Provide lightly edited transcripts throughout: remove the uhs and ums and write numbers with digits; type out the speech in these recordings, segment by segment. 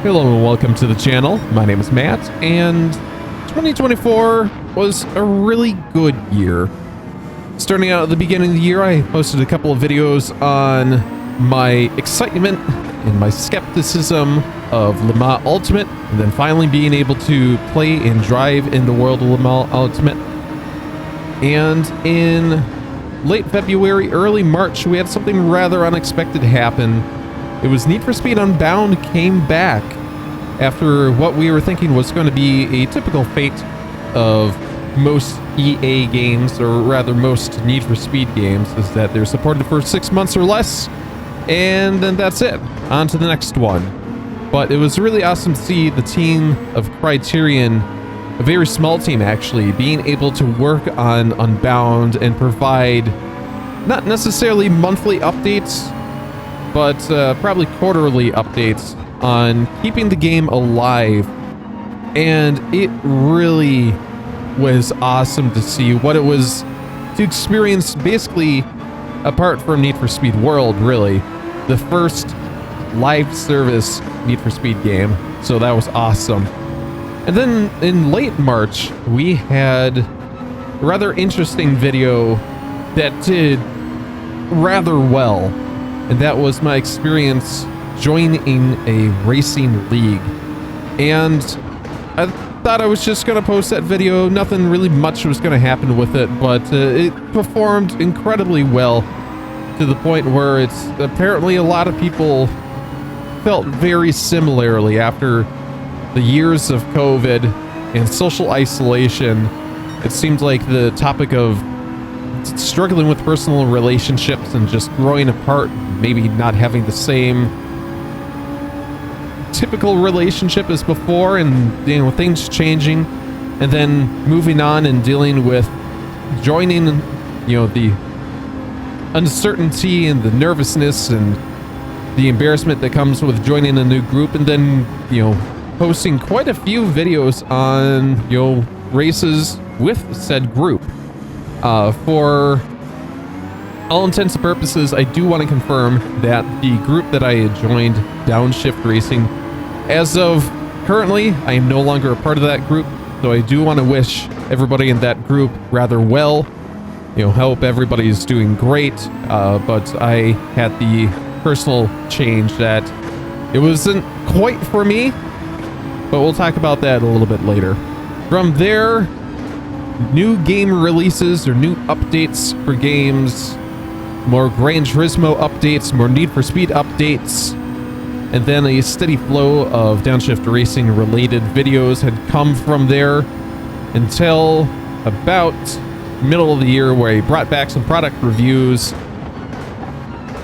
Hello and welcome to the channel. My name is Matt, and 2024 was a really good year. Starting out at the beginning of the year, I posted a couple of videos on my excitement and my skepticism of Le Mans Ultimate, and then finally being able to play and drive in the world of Le Mans Ultimate. And in late February, early March, we had something rather unexpected happen. It was Need for Speed Unbound came back after what we were thinking was going to be a typical fate of most EA games, or rather most Need for Speed games, is that they're supported for 6 months or less, and then that's it. On to the next one. But it was really awesome to see the team of Criterion, a very small team actually, being able to work on Unbound and provide not necessarily monthly updates, but probably quarterly updates on keeping the game alive. And it really was awesome to see what it was to experience, basically apart from Need for Speed World, really the first live service Need for Speed game. So that was awesome. And then in late March, we had a rather interesting video that did rather well. And that was my experience joining a racing league. And I thought I was just going to post that video. Nothing really much was going to happen with it, but it performed incredibly well to the point where it's apparently a lot of people felt very similarly after the years of COVID and social isolation. It seemed like the topic of struggling with personal relationships and just growing apart, maybe not having the same typical relationship as before, and things changing, and then moving on and dealing with joining, the uncertainty and the nervousness and the embarrassment that comes with joining a new group, and then posting quite a few videos on races with said group. For all intents and purposes, I do want to confirm that the group that I had joined, Downshift Racing, as of currently, I am no longer a part of that group, so I do want to wish everybody in that group rather well. Hope everybody's doing great, but I had the personal change that it wasn't quite for me, but we'll talk about that a little bit later. From there, new game releases or new updates for games, more Gran Turismo updates, more Need for Speed updates, and then a steady flow of Downshift Racing related videos had come from there until about middle of the year, where I brought back some product reviews,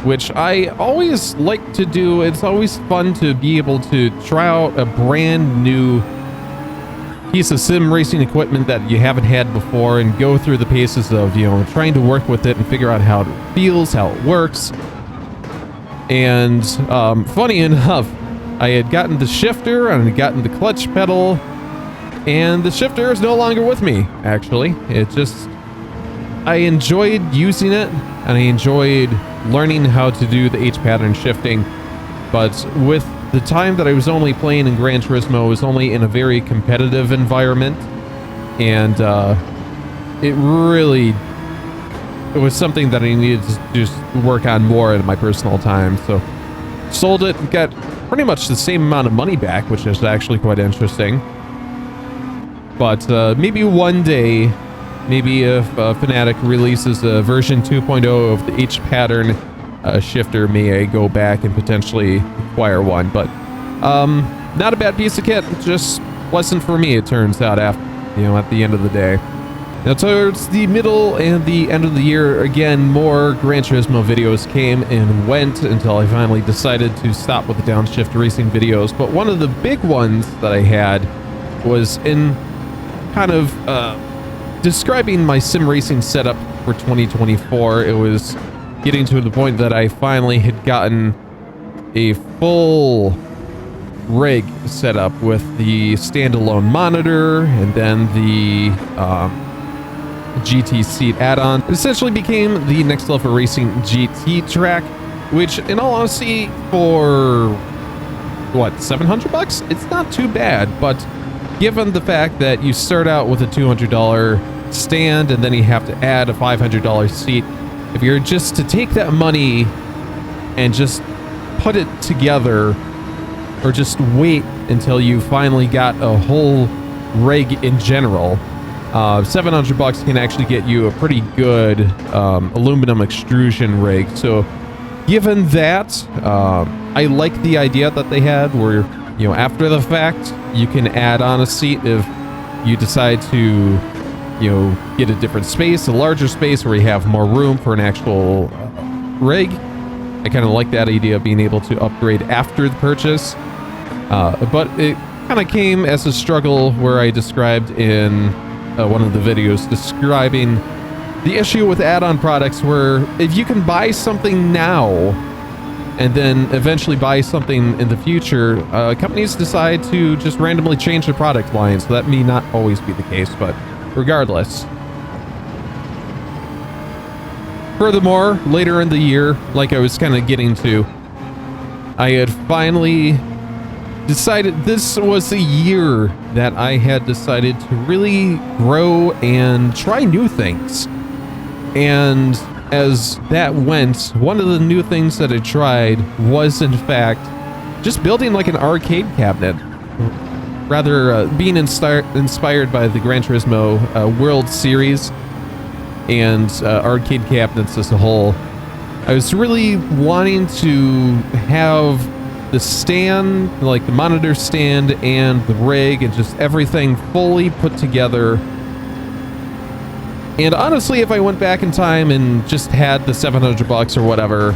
which I always like to do. It's always fun to be able to try out a brand new piece of sim racing equipment that you haven't had before and go through the paces of trying to work with it and figure out how it feels, how it works. And funny enough, I had gotten the shifter and I had gotten the clutch pedal, and the shifter is no longer with me, actually. I enjoyed using it, and I enjoyed learning how to do the H-pattern shifting, but with the time that I was only playing in Gran Turismo, I was only in a very competitive environment, and it was something that I needed to just work on more in my personal time. So sold it and got pretty much the same amount of money back, which is actually quite interesting. But maybe one day, maybe if Fnatic releases a version 2.0 of the H-pattern shifter, may I go back and potentially acquire one. But not a bad piece of kit, just wasn't for me, it turns out, at the end of the day. Now, towards the middle and the end of the year, again, more Gran Turismo videos came and went until I finally decided to stop with the Downshift Racing videos. But one of the big ones that I had was in kind of describing my sim racing setup for 2024. It was getting to the point that I finally had gotten a full rig set up with the standalone monitor and then the GT seat add-on. It essentially became the Next Level Racing GT track, which in all honesty, for what, 700 bucks? It's not too bad, but given the fact that you start out with a $200 stand and then you have to add a $500 seat, if you're just to take that money and just put it together, or just wait until you finally got a whole rig in general, 700 bucks can actually get you a pretty good aluminum extrusion rig. So given that, I like the idea that they had where, you know, after the fact, you can add on a seat if you decide to, you know, get a different space, a larger space where you have more room for an actual rig. I kind of like that idea of being able to upgrade after the purchase. But it kind of came as a struggle where I described in one of the videos describing the issue with add-on products, where if you can buy something now and then eventually buy something in the future, companies decide to just randomly change the product line. So that may not always be the case, but regardless. Furthermore, later in the year, like I was kind of getting to, I had finally decided this was a year that I had decided to really grow and try new things. And as that went, one of the new things that I tried was, in fact, just building like an arcade cabinet. Rather, being inspired by the Gran Turismo World Series and arcade cabinets as a whole, I was really wanting to have the stand, like the monitor stand and the rig and just everything fully put together. And honestly, if I went back in time and just had the 700 bucks or whatever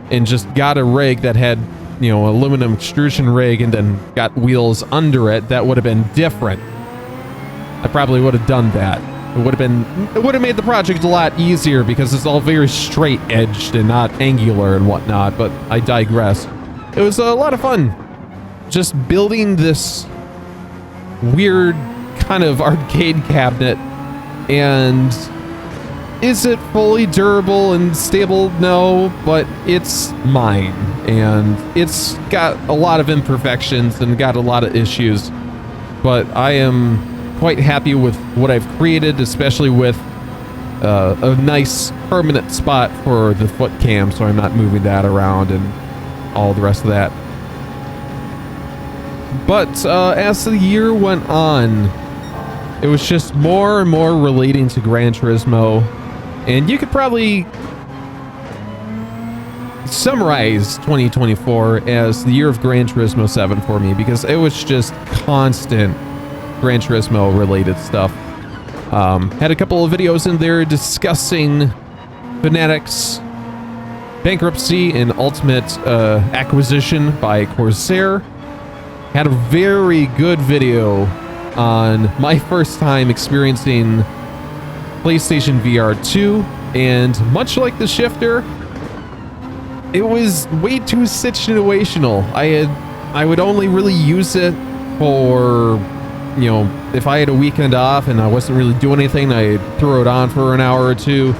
and just got a rig that had, you know, aluminum extrusion rig and then got wheels under it, that would have been different. I probably would have done that. It would have made the project a lot easier because it's all very straight edged and not angular and whatnot, but I digress. It was a lot of fun just building this weird kind of arcade cabinet. And is it fully durable and stable? No, but it's mine, and it's got a lot of imperfections and got a lot of issues, but I am quite happy with what I've created, especially with a nice permanent spot for the foot cam, so I'm not moving that around and all the rest of that. But as the year went on, it was just more and more relating to Gran Turismo, and you could probably summarize 2024 as the year of Gran Turismo 7 for me, because it was just constant Gran Turismo related stuff. Had a couple of videos in there discussing Fanatics bankruptcy and ultimate acquisition by Corsair. Had a very good video on my first time experiencing PlayStation VR 2, and much like the shifter, it was way too situational. I would only really use it for, you know, if I had a weekend off and I wasn't really doing anything, I'd throw it on for an hour or two.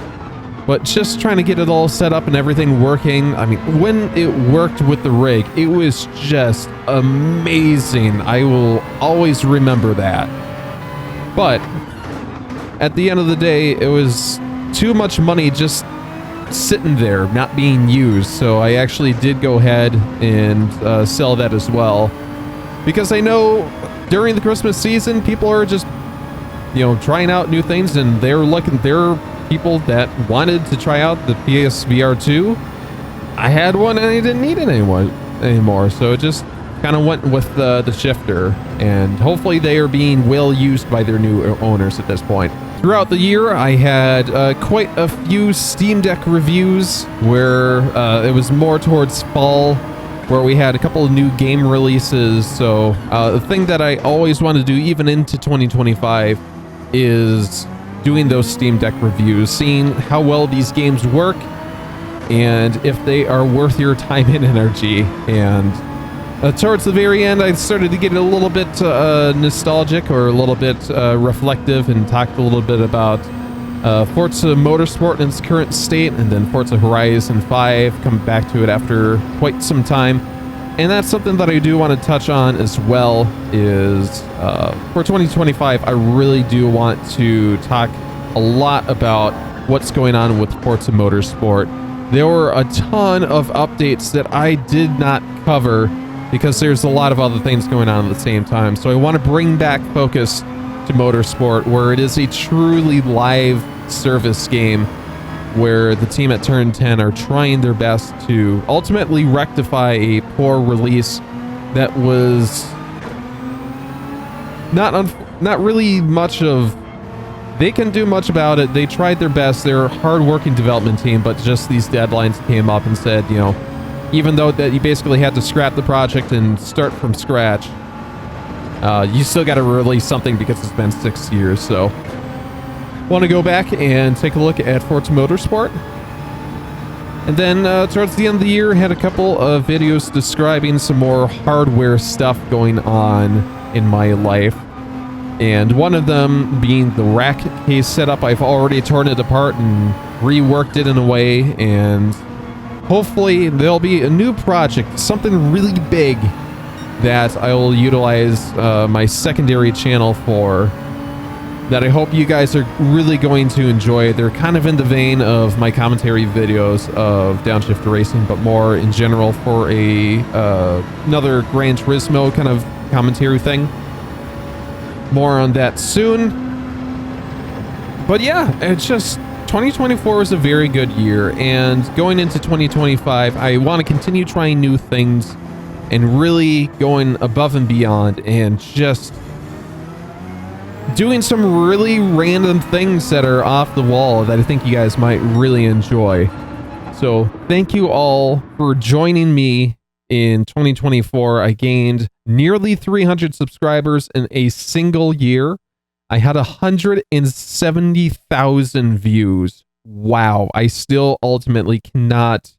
But just trying to get it all set up and everything working, I mean, when it worked with the rig, it was just amazing. I will always remember that. But at the end of the day, it was too much money just sitting there, not being used. So I actually did go ahead and sell that as well, because I know during the Christmas season, people are just, you know, trying out new things, and they're people that wanted to try out the PSVR 2. I had one and I didn't need it anymore, so it just kind of went with the shifter, and hopefully they are being well used by their new owners at this point. Throughout the year, I had quite a few Steam Deck reviews where it was more towards fall, where we had a couple of new game releases. So the thing that I always want to do, even into 2025, is doing those Steam Deck reviews, seeing how well these games work and if they are worth your time and energy. And towards the very end, I started to get a little bit nostalgic, or a little bit reflective, and talked a little bit about Forza Motorsport in its current state, and then Forza Horizon 5, come back to it after quite some time. And that's something that I do want to touch on as well is for 2025, I really do want to talk a lot about what's going on with Forza Motorsport. There were a ton of updates that I did not cover because there's a lot of other things going on at the same time. So I want to bring back focus to Motorsport, where it is a truly live service game where the team at Turn 10 are trying their best to ultimately rectify a poor release that was not really much of... They can do much about it. They tried their best. They're a hard-working development team, but just these deadlines came up and said, you know, even though that you basically had to scrap the project and start from scratch, you still got to release something because it's been 6 years. So want to go back and take a look at Forza Motorsport. And then towards the end of the year, had a couple of videos describing some more hardware stuff going on in my life. And one of them being the rack case setup. I've already torn it apart and reworked it in a way, and hopefully there'll be a new project, something really big that I will utilize my secondary channel for, that I hope you guys are really going to enjoy. They're kind of in the vein of my commentary videos of Downshift Racing, but more in general for another Gran Turismo kind of commentary thing. More on that soon. But yeah, it's just 2024 was a very good year, and going into 2025, I want to continue trying new things and really going above and beyond and just doing some really random things that are off the wall that I think you guys might really enjoy. So thank you all for joining me in 2024. I gained nearly 300 subscribers in a single year. I had 170,000 views. Wow. I still ultimately cannot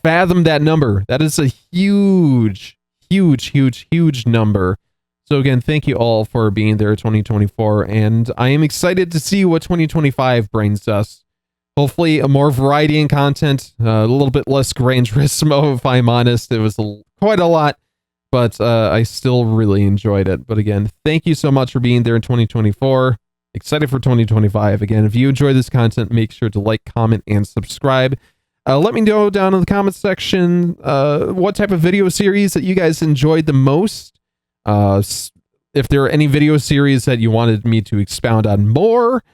fathom that number. That is a huge, huge, huge, huge number. So again, thank you all for being there 2024, and I am excited to see what 2025 brings us. Hopefully a more variety in content, a little bit less Gran Turismo, if I'm honest. It was quite a lot, but I still really enjoyed it. But again, thank you so much for being there in 2024. Excited for 2025. Again, if you enjoy this content, make sure to like, comment, and subscribe. Let me know down in the comments section what type of video series that you guys enjoyed the most. If there are any video series that you wanted me to expound on more,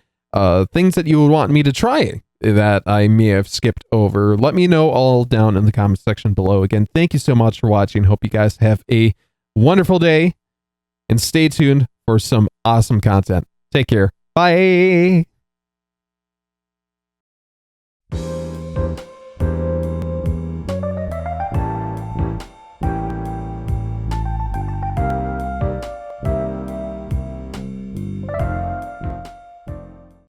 things that you would want me to try that I may have skipped over, let me know all down in the comment section below. Again, thank you so much for watching. Hope you guys have a wonderful day, and stay tuned for some awesome content. Take care. Bye.